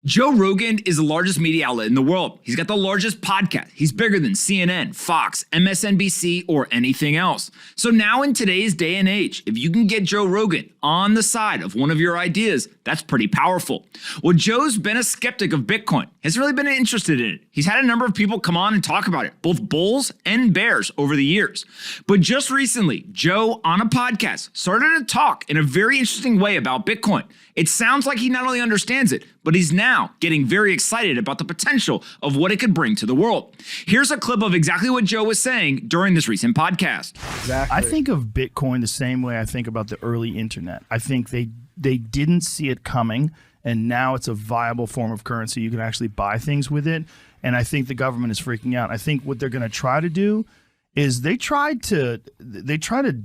Joe Rogan is the largest media outlet in the world. He's got the largest podcast. He's bigger than CNN, Fox, MSNBC, or anything else. So now in today's day and age, if you can get Joe Rogan on the side of one of your ideas, that's pretty powerful. Well, Joe's been a skeptic of Bitcoin. Hasn't really been interested in it. He's had a number of people come on and talk about it, both bulls and bears over the years. But just recently, Joe on a podcast started to talk in a very interesting way about Bitcoin. It sounds like he not only understands it, but he's now getting very excited about the potential of what it could bring to the world. Here's a clip of exactly what Joe was saying during this recent podcast. Exactly. I think of Bitcoin the same way I think about the early internet. I think they didn't see it coming, and now it's a viable form of currency. You can actually buy things with it, and I think the government is freaking out. I think what they're going to try to do is they tried to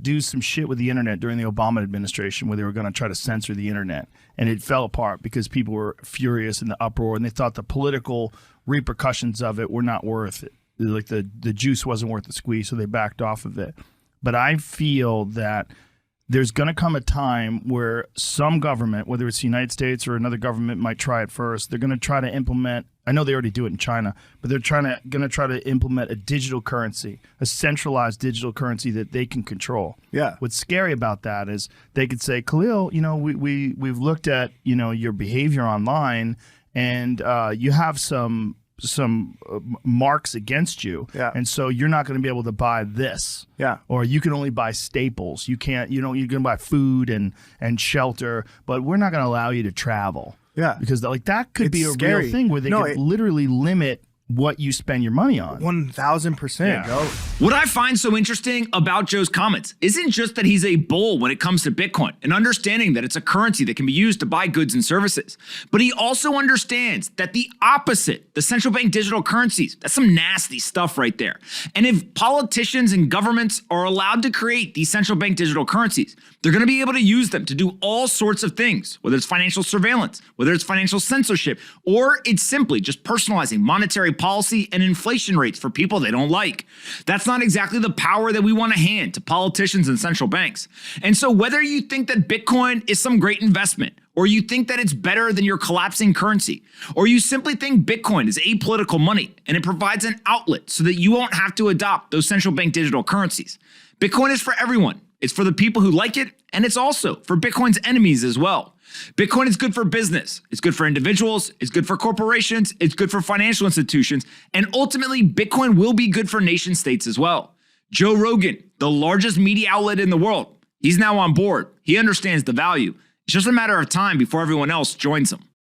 do some shit with the internet during the Obama administration where they were going to try to censor the internet, and it fell apart because people were furious in the uproar, and they thought the political repercussions of it were not worth it. Like the juice wasn't worth the squeeze, so they backed off of it. But I feel that there's going to come a time where some government, whether it's the United States or another government, might try it first. They're going to try to implement, I know they already do it in China, but they're going to try to implement a digital currency, a centralized digital currency that they can control. Yeah. What's scary about that is they could say, Khalil, we've looked at, your behavior online, and you have some marks against you, and so you're not going to be able to buy this, or you can only buy staples. You can't, you're going to buy food and shelter, but we're not going to allow you to travel, because that could be a scary. real thing where they could literally limit what you spend your money on. 1,000%, Joe. What I find so interesting about Joe's comments isn't just that he's a bull when it comes to Bitcoin and understanding that it's a currency that can be used to buy goods and services, but he also understands that the opposite, the central bank digital currencies, that's some nasty stuff right there. And if politicians and governments are allowed to create these central bank digital currencies, they're going to be able to use them to do all sorts of things, whether it's financial surveillance, whether it's financial censorship, or it's simply just personalizing monetary policy and inflation rates for people they don't like. That's not exactly the power that we want to hand to politicians and central banks. And so whether you think that Bitcoin is some great investment, or you think that it's better than your collapsing currency, or you simply think Bitcoin is apolitical money and it provides an outlet so that you won't have to adopt those central bank digital currencies, Bitcoin is for everyone. It's for the people who like it, and it's also for Bitcoin's enemies as well. Bitcoin is good for business. It's good for individuals. It's good for corporations. It's good for financial institutions. And ultimately, Bitcoin will be good for nation states as well. Joe Rogan, the largest media outlet in the world, he's now on board. He understands the value. It's just a matter of time before everyone else joins him.